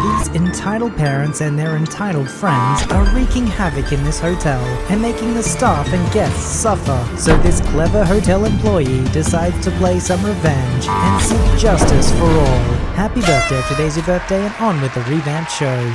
These entitled parents and their entitled friends are wreaking havoc in this hotel and making the staff and guests suffer. So this clever hotel employee decides to play some revenge and seek justice for all. Happy birthday if today's your birthday, and on with the revamped show.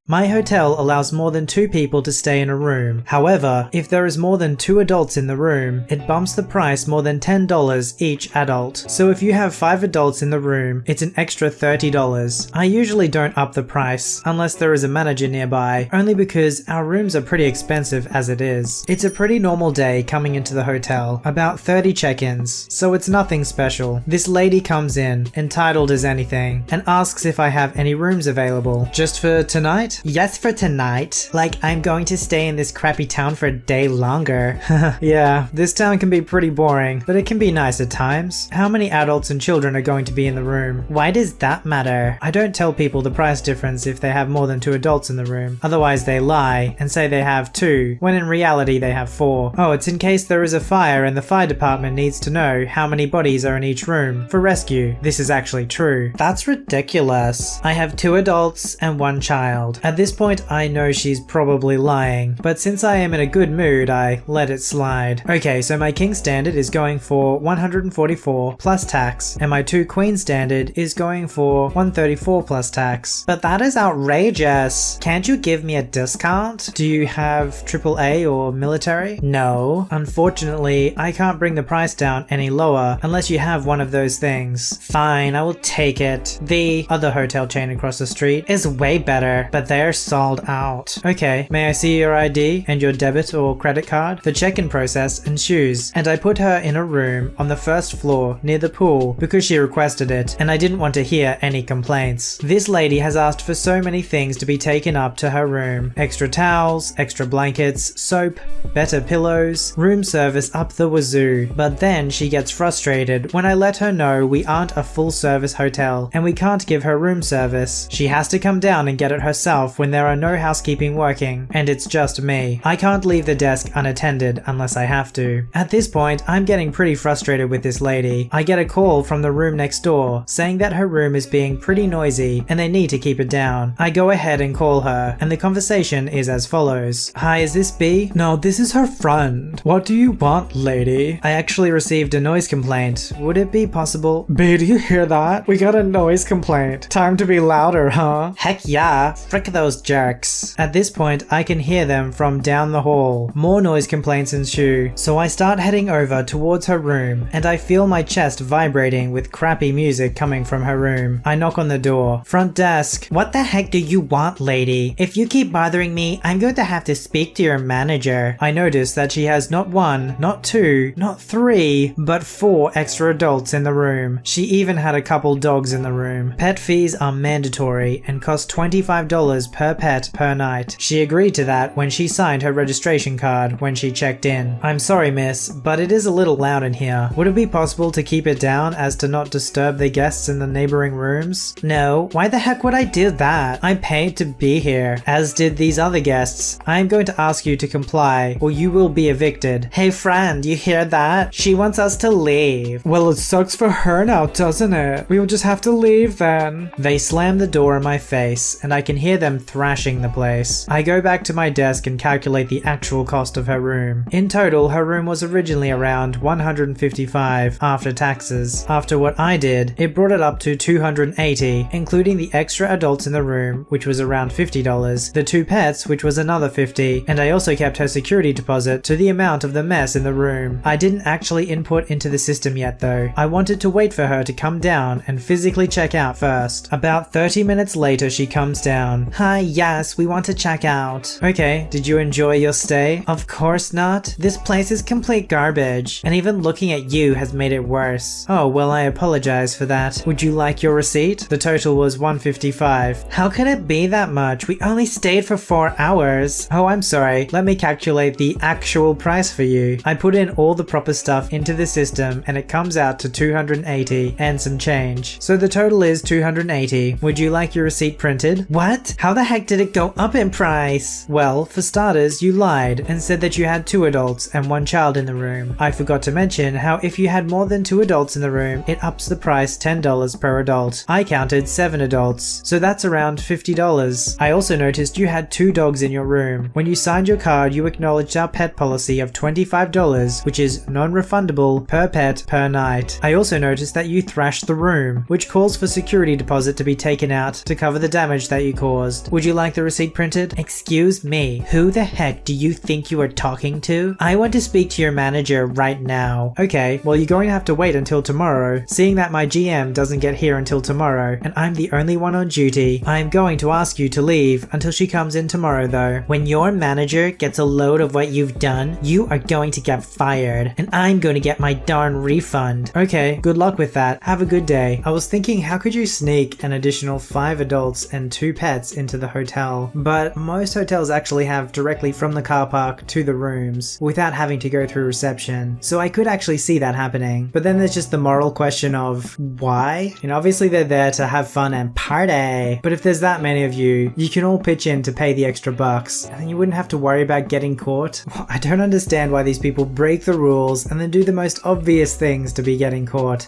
My hotel allows more than 2 people to stay in a room. However, if there is more than 2 adults in the room, it bumps the price more than $10 each adult. So if you have 5 adults in the room, it's an extra $30. I usually don't up the price unless there is a manager nearby, only because our rooms are pretty expensive as it is. It's a pretty normal day coming into the hotel, about 30 check-ins, so it's nothing special. This lady comes in, entitled as anything, and asks if I have any rooms available. Just for tonight? Yes, for tonight. Like, I'm going to stay in this crappy town for a day longer. Yeah, this town can be pretty boring, but it can be nice at times. How many adults and children are going to be in the room? Why does that matter? I don't tell people the price difference if they have more than 2 adults in the room. Otherwise they lie and say they have 2, when in reality they have 4. Oh, it's in case there is a fire and the fire department needs to know how many bodies are in each room for rescue. This is actually true. That's ridiculous. I have 2 adults and 1 child. At this point, I know she's probably lying, but since I am in a good mood, I let it slide. Okay, so my king standard is going for $144 plus tax, and my 2 queen standard is going for $134 plus tax. But that is outrageous. Can't you give me a discount? Do you have AAA or military? No. Unfortunately, I can't bring the price down any lower unless you have one of those things. Fine, I will take it. The other hotel chain across the street is way better, but they're sold out. Okay, may I see your ID and your debit or credit card? The check-in process ensues, and I put her in a room on the 1st floor near the pool because she requested it, and I didn't want to hear any complaints. This lady has asked for so many things to be taken up to her room. Extra towels, extra blankets, soap, better pillows, room service up the wazoo. But then she gets frustrated when I let her know we aren't a full-service hotel and we can't give her room service. She has to come down and get it herself when there are no housekeeping working, and it's just me. I can't leave the desk unattended unless I have to. At this point, I'm getting pretty frustrated with this lady. I get a call from the room next door saying that her room is being pretty noisy and they need to keep it down. I go ahead and call her, and the conversation is as follows. Hi, is this B? No, this is her friend. What do you want, lady? I actually received a noise complaint. Would it be possible? B, do you hear that? We got a noise complaint. Time to be louder, huh? Heck yeah. Frick those jerks. At this point, I can hear them from down the hall. More noise complaints ensue, so I start heading over towards her room, and I feel my chest vibrating with crappy music coming from her room. I knock on the door. Front desk. What the heck do you want, lady? If you keep bothering me, I'm going to have to speak to your manager. I notice that she has not 1, not 2, not 3, but 4 extra adults in the room. She even had a couple dogs in the room. Pet fees are mandatory and cost $25 per pet per night. She agreed to that when she signed her registration card when she checked in. I'm sorry, miss, but it is a little loud in here. Would it be possible to keep it down as to not disturb the guests in the neighboring rooms? No, why the heck would I do that? I paid to be here, as did these other guests. I am going to ask you to comply, or you will be evicted. Hey friend, you hear that? She wants us to leave. Well, it sucks for her now, doesn't it? We will just have to leave then. They slam the door in my face, and I can hear them thrashing the place. I go back to my desk and calculate the actual cost of her room. In total, her room was originally around $155 after taxes. After what I did, it brought it up to $280, including the extra adults in the room, which was around $50, the 2 pets, which was another $50, and I also kept her security deposit to the amount of the mess in the room. I didn't actually input into the system yet though. I wanted to wait for her to come down and physically check out first. About 30 minutes later, she comes down. Hi, yes, we want to check out. Okay, did you enjoy your stay? Of course not. This place is complete garbage, and even looking at you has made it worse. Oh, well, I apologize for that. Would you like your receipt? The total was $155. How could it be that much? We only stayed for 4 hours. Oh, I'm sorry. Let me calculate the actual price for you. I put in all the proper stuff into the system, and it comes out to $280 and some change. So the total is $280. Would you like your receipt printed? What? How the heck did it go up in price? Well, for starters, you lied and said that you had 2 adults and 1 child in the room. I forgot to mention how if you had more than 2 adults in the room, it ups the price $10 per adult. I counted 7 adults, so that's around $50. I also noticed you had 2 dogs in your room. When you signed your card, you acknowledged our pet policy of $25, which is non-refundable per pet per night. I also noticed that you thrashed the room, which calls for security deposit to be taken out to cover the damage that you caused. Would you like the receipt printed? Excuse me, who the heck do you think you are talking to? I want to speak to your manager right now. Okay, well you're going to have to wait until tomorrow. Seeing that my GM doesn't get here until tomorrow, and I'm the only one on duty, I'm going to ask you to leave until she comes in tomorrow though. When your manager gets a load of what you've done, you are going to get fired, and I'm going to get my darn refund. Okay, good luck with that. Have a good day. I was thinking, how could you sneak an additional 5 adults and 2 pets into the hotel? But most hotels actually have directly from the car park to the rooms without having to go through reception. So I could actually see that happening. But then there's just the moral question of why? And obviously they're there to have fun and party. But if there's that many of you, you can all pitch in to pay the extra bucks, and then you wouldn't have to worry about getting caught. Well, I don't understand why these people break the rules and then do the most obvious things to be getting caught.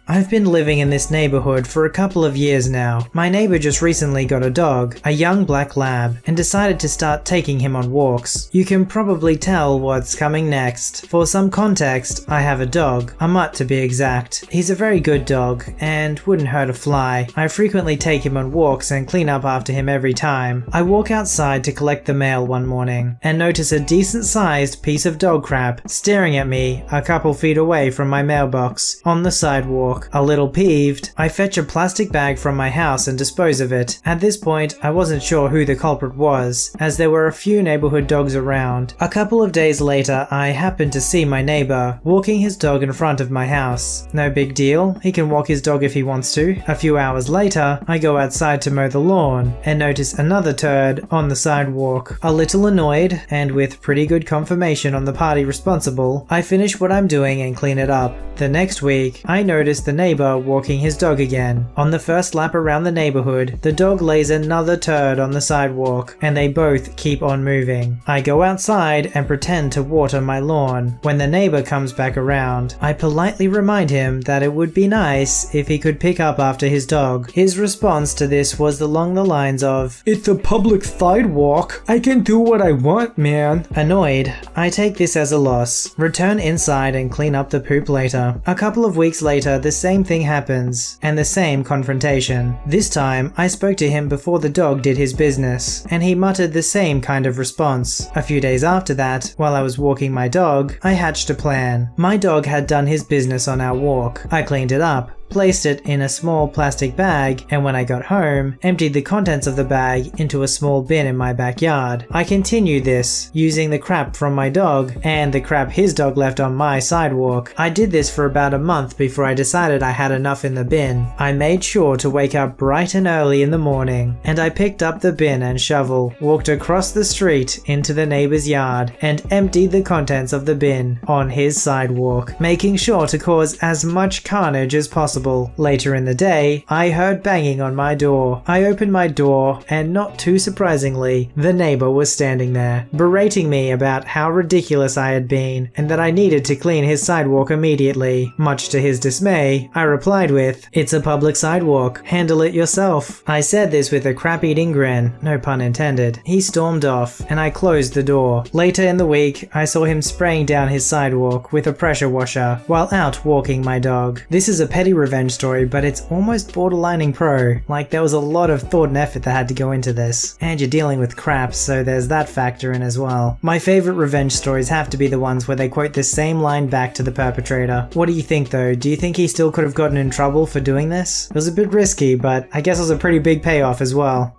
I've been living in this neighborhood for a couple of years now. My neighbor just recently got a dog, a young black lab, and decided to start taking him on walks. You can probably tell what's coming next. For some context, I have a dog, a mutt to be exact. He's a very good dog and wouldn't hurt a fly. I frequently take him on walks and clean up after him every time. I walk outside to collect the mail one morning and notice a decent sized piece of dog crap staring at me a couple feet away from my mailbox on the sidewalk. A little peeved, I fetch a plastic bag from my house and dispose of it. At this point, I wasn't sure who the culprit was, as there were a few neighborhood dogs around. A couple of days later, I happened to see my neighbor walking his dog in front of my house. No big deal, he can walk his dog if he wants to. A few hours later, I go outside to mow the lawn and notice another turd on the sidewalk. A little annoyed, and with pretty good confirmation on the party responsible, I finish what I'm doing and clean it up. The next week, I notice the neighbor walking his dog again. On the first lap around the neighborhood, the dog lays another turd on the sidewalk, and they both keep on moving. I go outside and pretend to water my lawn. When the neighbor comes back around, I politely remind him that it would be nice if he could pick up after his dog. His response to this was along the lines of, "It's a public sidewalk. I can do what I want, man." Annoyed, I take this as a loss, return inside and clean up the poop later. A couple of weeks later, the same thing happens, and the same confrontation. This time, I spoke to him before the dog did his business, and he muttered the same kind of response. A few days after that, while I was walking my dog, I hatched a plan. My dog had done his business on our walk. I cleaned it up, placed it in a small plastic bag, and when I got home, emptied the contents of the bag into a small bin in my backyard. I continued this, using the crap from my dog and the crap his dog left on my sidewalk. I did this for about a month before I decided I had enough in the bin. I made sure to wake up bright and early in the morning, and I picked up the bin and shovel, walked across the street into the neighbor's yard, and emptied the contents of the bin on his sidewalk, making sure to cause as much carnage as possible. Later in the day, I heard banging on my door. I opened my door, and not too surprisingly, the neighbor was standing there, berating me about how ridiculous I had been, and that I needed to clean his sidewalk immediately. Much to his dismay, I replied with, "It's a public sidewalk. Handle it yourself." I said this with a crap-eating grin, no pun intended. He stormed off, and I closed the door. Later in the week, I saw him spraying down his sidewalk with a pressure washer while out walking my dog. This is a petty revenge story, but it's almost borderlining pro. Like, there was a lot of thought and effort that had to go into this. And you're dealing with crap, so there's that factor in as well. My favorite revenge stories have to be the ones where they quote the same line back to the perpetrator. What do you think though? Do you think he still could have gotten in trouble for doing this? It was a bit risky, but I guess it was a pretty big payoff as well.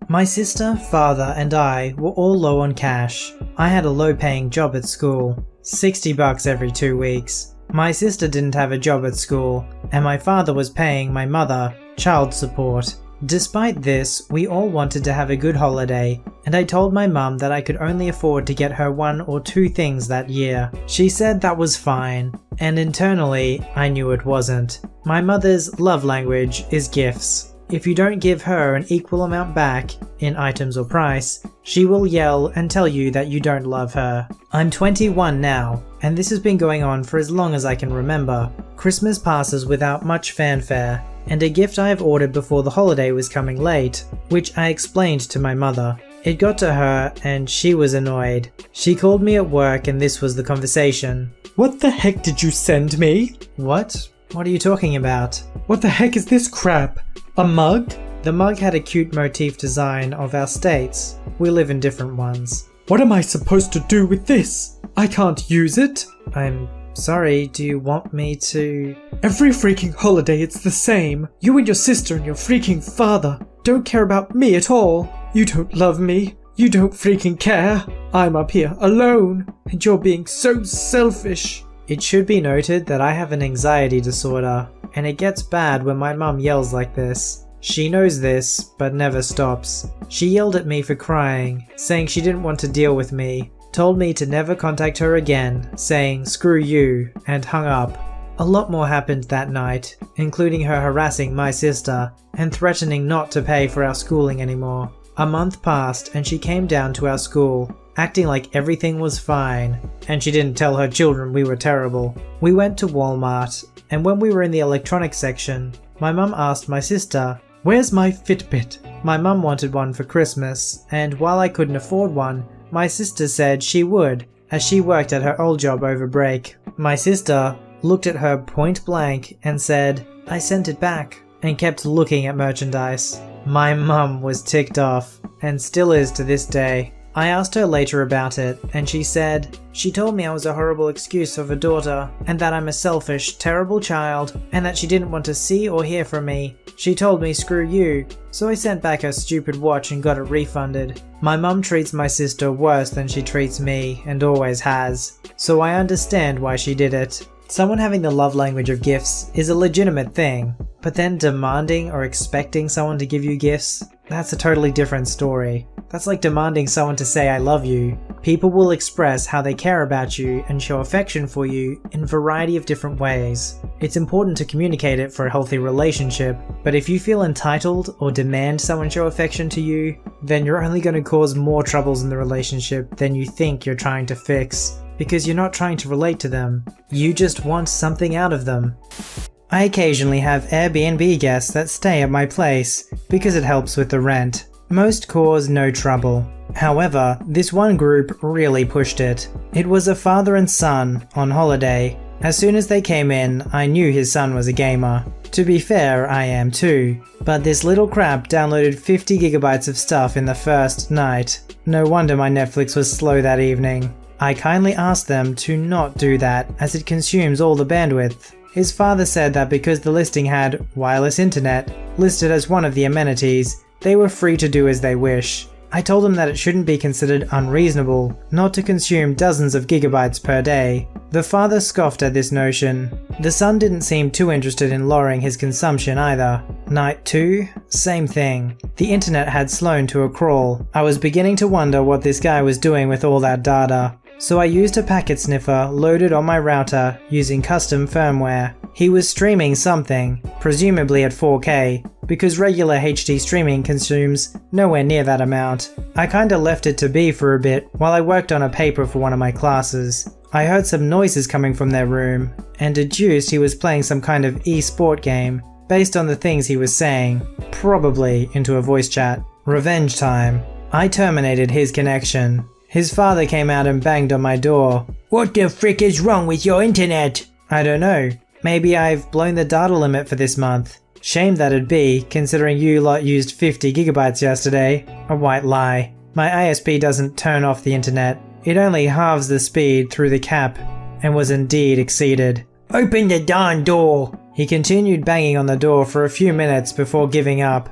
My sister, father, and I were all low on cash. I had a low-paying job at school, $60 every 2 weeks. My sister didn't have a job at school, and my father was paying my mother child support. Despite this, we all wanted to have a good holiday, and I told my mum that I could only afford to get her 1 or 2 things that year. She said that was fine, and internally, I knew it wasn't. My mother's love language is gifts. If you don't give her an equal amount back, in items or price, she will yell and tell you that you don't love her. I'm 21 now, and this has been going on for as long as I can remember. Christmas passes without much fanfare, and a gift I have ordered before the holiday was coming late, which I explained to my mother. It got to her and she was annoyed. She called me at work and this was the conversation. What the heck did you send me? What? What are you talking about? What the heck is this crap? A mug? The mug had a cute motif design of our states. We live in different ones. What am I supposed to do with this? I can't use it. I'm sorry, do you want me to? Every freaking holiday it's the same. You and your sister and your freaking father don't care about me at all. You don't love me. You don't freaking care. I'm up here alone, and you're being so selfish. It should be noted that I have an anxiety disorder, and it gets bad when my mum yells like this. She knows this, but never stops. She yelled at me for crying, saying she didn't want to deal with me, told me to never contact her again, saying screw you, and hung up. A lot more happened that night, including her harassing my sister and threatening not to pay for our schooling anymore. A month passed and she came down to our school, acting like everything was fine, and she didn't tell her children we were terrible. We went to Walmart, and when we were in the electronics section, my mum asked my sister, "Where's my Fitbit?" My mum wanted one for Christmas, and while I couldn't afford one, my sister said she would, as she worked at her old job over break. My sister looked at her point blank and said, "I sent it back," and kept looking at merchandise. My mum was ticked off, and still is to this day. I asked her later about it, and she said, "She told me I was a horrible excuse of a daughter, and that I'm a selfish, terrible child, and that she didn't want to see or hear from me. She told me screw you, so I sent back her stupid watch and got it refunded." My mum treats my sister worse than she treats me, and always has, so I understand why she did it. Someone having the love language of gifts is a legitimate thing, but then demanding or expecting someone to give you gifts, that's a totally different story. That's like demanding someone to say I love you. People will express how they care about you and show affection for you in a variety of different ways. It's important to communicate it for a healthy relationship, but if you feel entitled or demand someone show affection to you, then you're only going to cause more troubles in the relationship than you think you're trying to fix, because you're not trying to relate to them. You just want something out of them. I occasionally have Airbnb guests that stay at my place because it helps with the rent. Most cause no trouble. However, this one group really pushed it. It was a father and son on holiday. As soon as they came in, I knew his son was a gamer. To be fair, I am too. But this little crap downloaded 50 gigabytes of stuff in the first night. No wonder my Netflix was slow that evening. I kindly asked them to not do that, as it consumes all the bandwidth. His father said that because the listing had wireless internet listed as one of the amenities, they were free to do as they wish. I told him that it shouldn't be considered unreasonable not to consume dozens of gigabytes per day. The father scoffed at this notion. The son didn't seem too interested in lowering his consumption either. Night 2, same thing. The internet had slowed to a crawl. I was beginning to wonder what this guy was doing with all that data. So I used a packet sniffer loaded on my router using custom firmware. He was streaming something, presumably at 4K, because regular HD streaming consumes nowhere near that amount. I kinda left it to be for a bit while I worked on a paper for one of my classes. I heard some noises coming from their room, and deduced he was playing some kind of e-sport game, based on the things he was saying, probably into a voice chat. Revenge time. I terminated his connection. His father came out and banged on my door. "What the frick is wrong with your internet?" I don't know. Maybe I've blown the data limit for this month. Shame that'd be, considering you lot used 50 gigabytes yesterday. A white lie. My ISP doesn't turn off the internet. It only halves the speed through the cap, and was indeed exceeded. "Open the darn door!" He continued banging on the door for a few minutes before giving up.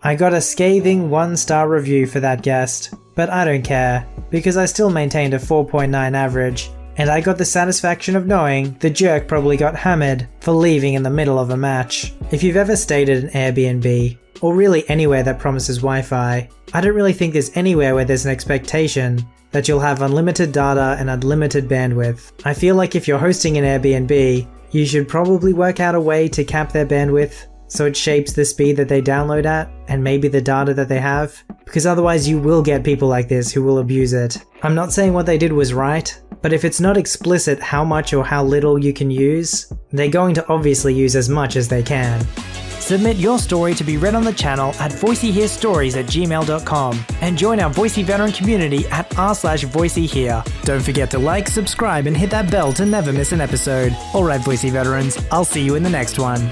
I got a scathing 1-star review for that guest, but I don't care, because I still maintained a 4.9 average, and I got the satisfaction of knowing the jerk probably got hammered for leaving in the middle of a match. If you've ever stayed at an Airbnb, or really anywhere that promises Wi-Fi, I don't really think there's anywhere where there's an expectation that you'll have unlimited data and unlimited bandwidth. I feel like if you're hosting an Airbnb, you should probably work out a way to cap their bandwidth, so it shapes the speed that they download at, and maybe the data that they have, because otherwise you will get people like this who will abuse it. I'm not saying what they did was right, but if it's not explicit how much or how little you can use, they're going to obviously use as much as they can. Submit your story to be read on the channel at voiceyherestories@gmail.com and join our Voicey veteran community at r/VoiceyHere. Don't forget to like, subscribe, and hit that bell to never miss an episode. Alright Voicey veterans, I'll see you in the next one.